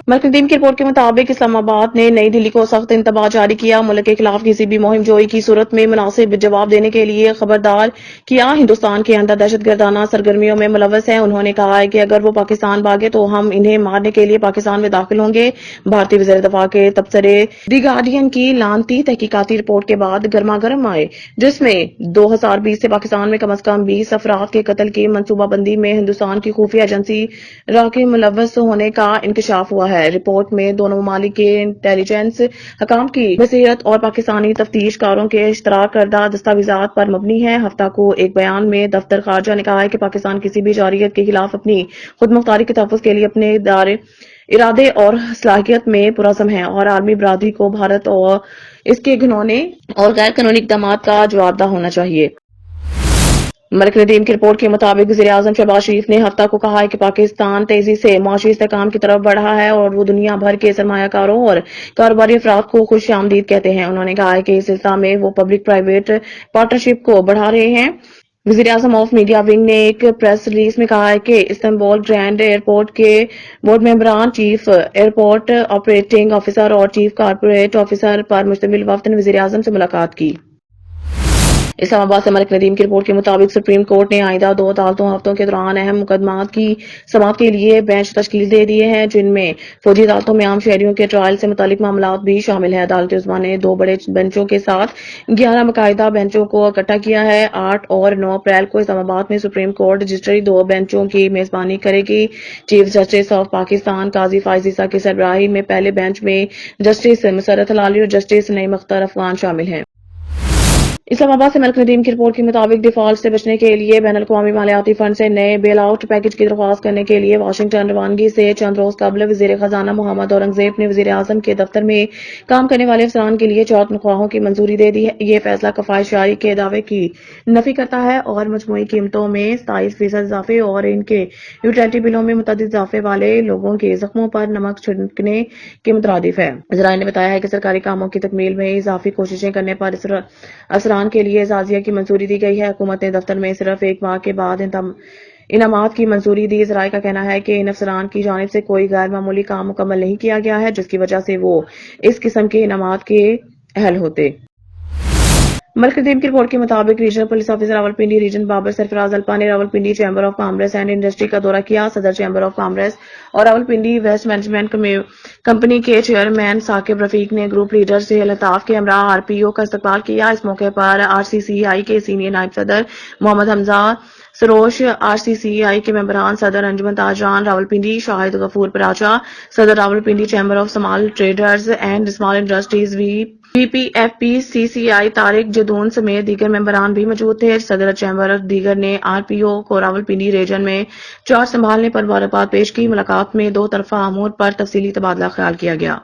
مرکزین کی رپورٹ کے مطابق اسلام آباد نے نئی دہلی کو سخت انتباہ جاری کیا۔ ملک کے خلاف کسی بھی مہم جوئی کی صورت میں مناسب جواب دینے کے لیے خبردار کیا۔ ہندوستان کے اندر دہشت گردانہ سرگرمیوں میں ملوث ہیں۔ انہوں نے کہا ہے کہ اگر وہ پاکستان بھاگے تو ہم انہیں مارنے کے لیے پاکستان میں داخل ہوں گے۔ بھارتی وزیر دفاع کے تبصرے دی گارڈین کی لانتی تحقیقاتی رپورٹ کے بعد گرما گرم آئے، جس میں 2020 سے پاکستان میں کم از کم 20 افراد کے قتل کی منصوبہ بندی میں ہندوستان کی خفیہ ایجنسی را کے ملوث ہونے کا انکشاف ہوا ہے۔ رپورٹ میں دونوں ممالک کے انٹیلیجنس حکام کی بصیرت اور پاکستانی تفتیش کاروں کے اشتراک کردہ دستاویزات پر مبنی ہے۔ ہفتہ کو ایک بیان میں دفتر خارجہ نے کہا ہے کہ پاکستان کسی بھی جارحیت کے خلاف اپنی خود مختاری کے تحفظ کے لیے اپنے ارادے اور صلاحیت میں پرعزم ہے اور عالمی برادری کو بھارت اور اس کے گھنونے اور غیر قانونی اقدامات کا جوابدہ ہونا چاہیے۔ ملک ندیم کی رپورٹ کے مطابق وزیر اعظم شہباز شریف نے ہفتہ کو کہا ہے کہ پاکستان تیزی سے معاشی استحکام کی طرف بڑھ رہا ہے اور وہ دنیا بھر کے سرمایہ کاروں اور کاروباری افراد کو خوش آمدید کہتے ہیں۔ انہوں نے کہا ہے کہ اس سلسلہ میں وہ پبلک پرائیویٹ پارٹنرشپ کو بڑھا رہے ہیں۔ وزیر اعظم آف میڈیا ونگ نے ایک پریس ریلیز میں کہا ہے کہ استنبول گرینڈ ایئرپورٹ کے بورڈ ممبران، چیف ایئرپورٹ آپریٹنگ آفیسر اور چیف کارپوریٹ آفیسر پر مشتمل وفد نے وزیر اعظم سے ملاقات کی۔ اسلام آباد سے ملک ندیم کی رپورٹ کے مطابق سپریم کورٹ نے آئندہ 2 عدالتوں ہفتوں کے دوران اہم مقدمات کی سماعت کے لیے بینچ تشکیل دے دیے ہیں، جن میں فوجی عدالتوں میں عام شہریوں کے ٹرائل سے متعلق معاملات بھی شامل ہیں۔ عدالت عظمیٰ نے 2 بڑے بینچوں کے ساتھ 11 باقاعدہ بینچوں کو اکٹھا کیا ہے۔ 8 اور 9 اپریل کو اسلام آباد میں سپریم کورٹ رجسٹری 2 بینچوں کی میزبانی کرے گی۔ چیف جسٹس آف پاکستان قاضی فائز عیسیٰ کی سربراہی میں پہلے بینچ میں جسٹس مسرت ہلالی اور جسٹس نعیم اختر افغان شامل ہیں۔ اسلام آباد سے ملک ندیم کی رپورٹ کے مطابق ڈیفالٹ سے بچنے کے لیے بین الاقوامی مالیاتی فنڈ سے نئے بیل آؤٹ پیکج کی درخواست کرنے کے لیے واشنگٹن روانگی سے چند روز قبل وزیر خزانہ محمد اورنگزیب نے وزیر اعظم کے دفتر میں کام کرنے والے افسران کے لیے 4 تنخواہوں کی منظوری دے دی ہے۔ یہ فیصلہ کفایت شعاری کے دعوے کی نفی کرتا ہے اور مجموعی قیمتوں میں 27% اضافے اور ان کے یوٹیلٹی بلوں میں متعدد اضافے والے لوگوں کے زخموں پر نمک چھڑکنے کے مترادف ہے۔ ذرائع نے بتایا ہے کہ سرکاری کاموں کی تکمیل میں اضافی کوششیں کرنے پر افسران کے لیے اعزازیہ کی منظوری دی گئی ہے۔ حکومت نے دفتر میں صرف ایک ماہ کے بعد انعامات کی منظوری دی۔ ذرائع کا کہنا ہے کہ ان افسران کی جانب سے کوئی غیر معمولی کام مکمل نہیں کیا گیا ہے، جس کی وجہ سے وہ اس قسم کے انعامات کے اہل ہوتے۔ ملک ندیم کی رپورٹ کے مطابق regional police officer Rawalpindi region Babar Sarfraz Alpa نے Rawalpindi chamber of commerce and industry کا دورہ کیا۔ صدر چیمبر آف کامرس اور راولپنڈی ویسٹ مینجمنٹ کمپنی کے چیئرمین ثاقب رفیق نے گروپ لیڈر سے الطاف کے ہمراہ آر پی او کا استقبال کیا۔ اس موقع پر آر سی سی آئی کے سینئر نائب صدر محمد حمزہ سروش، آر سی سی آئی کے ممبران، صدر انجمن تاجران راولپنڈی شاہد غفور پراچا، صدر Rawalpindi chamber of small traders and small industries V P F P C C I Tariq Jadoon سمیت دیگر ممبران بھی موجود تھے۔ صدر چیمبر اور دیگر نے آر پی او کو راولپنڈی ریجن میں چارج سنبھالنے پر مبارکباد پیش کی۔ ملاقات میں 2 طرفہ امور پر تفصیلی تبادلہ خیال کیا گیا۔